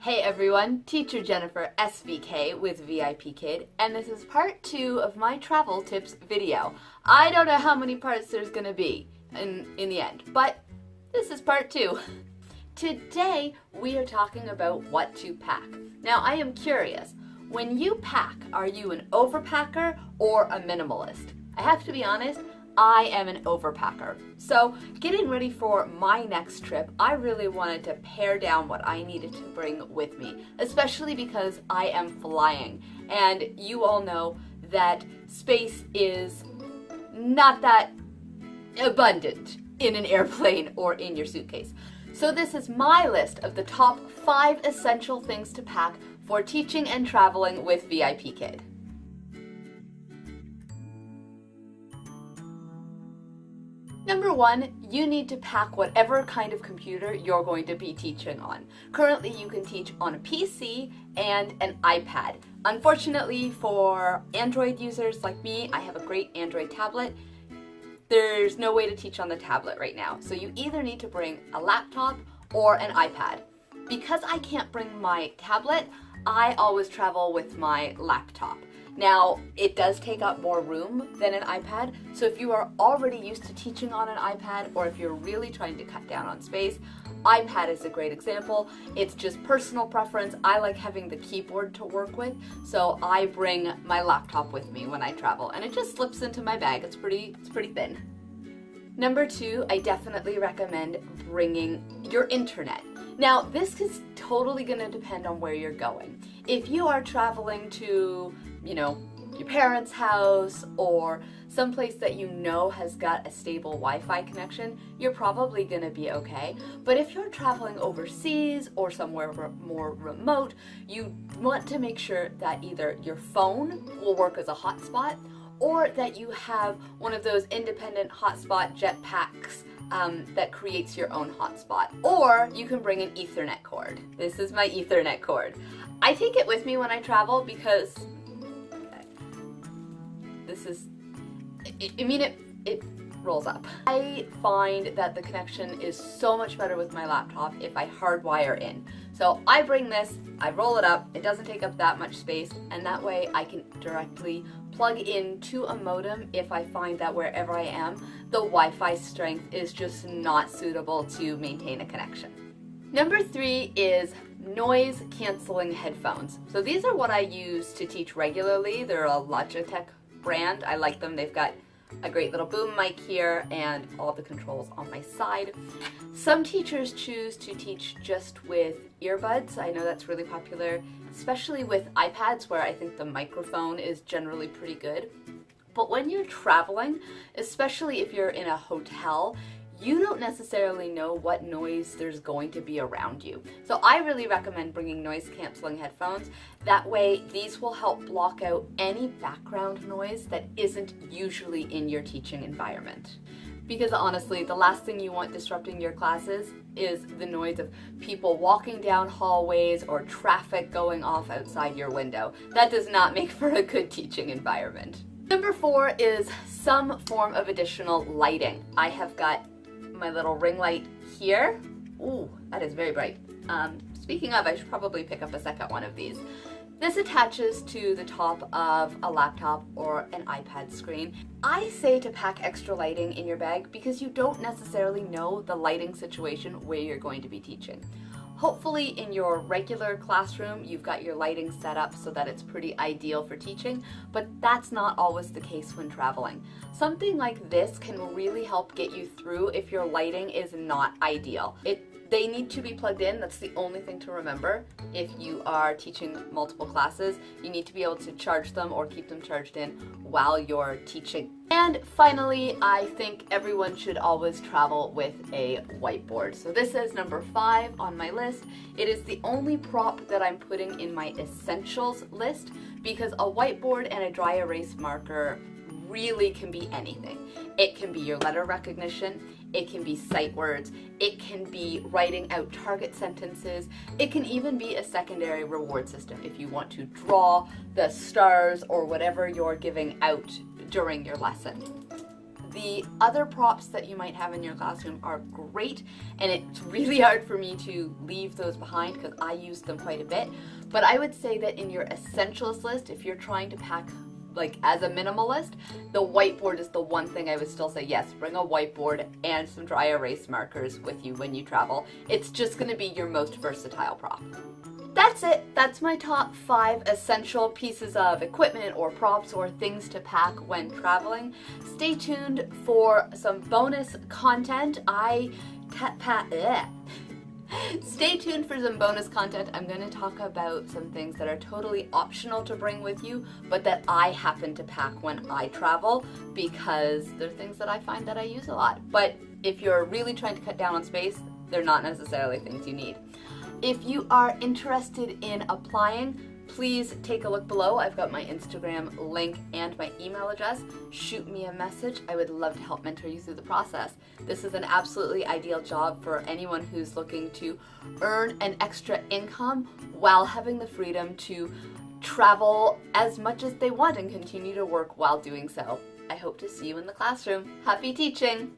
Hey everyone, Teacher Jennifer SVK with VIPKID, and this is part 2 of my travel tips video. I don't know how many parts there's gonna be in the end, but this is part 2. Today we are talking about what to pack. Now I am curious, when you pack, are you an overpacker or a minimalist? I have to be honest, I am an overpacker. So getting ready for my next trip, I really wanted to pare down what I needed to bring with me, especially because I am flying. And you all know that space is not that abundant in an airplane or in your suitcase. So this is my list of the top 5 essential things to pack for teaching and traveling with VIPKID. Number 1, you need to pack whatever kind of computer you're going to be teaching on. Currently, you can teach on a PC and an iPad. Unfortunately, for Android users like me, I have a great Android tablet. There's no way to teach on the tablet right now. So you either need to bring a laptop or an iPad. Because I can't bring my tablet, I always travel with my laptop. Now, it does take up more room than an iPad, so if you are already used to teaching on an iPad, or if you're really trying to cut down on space, iPad is a great example. It's just personal preference. I like having the keyboard to work with, so I bring my laptop with me when I travel, and it just slips into my bag. It's pretty thin. Number 2, I definitely recommend bringing your internet. Now, this is totally going to depend on where you're going. If you are traveling to, your parents' house or someplace that you know has got a stable Wi-Fi connection, you're probably going to be okay. But if you're traveling overseas or somewhere more remote, you want to make sure that either your phone will work as a hotspot or that you have one of those independent hotspot jetpacks that creates your own hotspot. Or you can bring an Ethernet cord. This is my Ethernet cord. I take it with me when I travel because it rolls up. I find that the connection is so much better with my laptop if I hardwire in. So I bring this, I roll it up, it doesn't take up that much space, and that way I can directly plug into a modem if I find that wherever I am, the Wi-Fi strength is just not suitable to maintain a connection. Number 3 is noise canceling headphones. So these are what I use to teach regularly. They're a Logitech brand. I like them. They've got a great little boom mic here and all the controls on my side. Some teachers choose to teach just with earbuds. I know that's really popular, especially with iPads where I think the microphone is generally pretty good. But when you're traveling, especially if you're in a hotel, you don't necessarily know what noise there's going to be around you. So I really recommend bringing noise canceling headphones. That way, these will help block out any background noise that isn't usually in your teaching environment. Because honestly, the last thing you want disrupting your classes is the noise of people walking down hallways or traffic going off outside your window. That does not make for a good teaching environment. Number 4 is some form of additional lighting. I have got my little ring light here. Ooh, that is very bright. Speaking of, I should probably pick up a second one of these. This attaches to the top of a laptop or an iPad screen. I say to pack extra lighting in your bag because you don't necessarily know the lighting situation where you're going to be teaching. Hopefully in your regular classroom, you've got your lighting set up so that it's pretty ideal for teaching, but that's not always the case when traveling. Something like this can really help get you through if your lighting is not ideal. They need to be plugged in. That's the only thing to remember. If you are teaching multiple classes, you need to be able to charge them or keep them charged in while you're teaching. And finally, I think everyone should always travel with a whiteboard. So this is number 5 on my list. It is the only prop that I'm putting in my essentials list because a whiteboard and a dry erase marker really can be anything. It can be your letter recognition, it can be sight words, it can be writing out target sentences, it can even be a secondary reward system if you want to draw the stars or whatever you're giving out during your lesson. The other props that you might have in your classroom are great, and it's really hard for me to leave those behind because I use them quite a bit. But I would say that in your essentials list, if you're trying to pack like as a minimalist, the whiteboard is the one thing I would still say, yes, bring a whiteboard and some dry erase markers with you when you travel. It's just going to be your most versatile prop. That's it. That's my top 5 essential pieces of equipment or props or things to pack when traveling. Stay tuned for some bonus content. Stay tuned for some bonus content. I'm going to talk about some things that are totally optional to bring with you, but that I happen to pack when I travel because they're things that I find that I use a lot. But if you're really trying to cut down on space, they're not necessarily things you need. If you are interested in applying, please take a look below. I've got my Instagram link and my email address. Shoot me a message. I would love to help mentor you through the process. This is an absolutely ideal job for anyone who's looking to earn an extra income while having the freedom to travel as much as they want and continue to work while doing so. I hope to see you in the classroom. Happy teaching!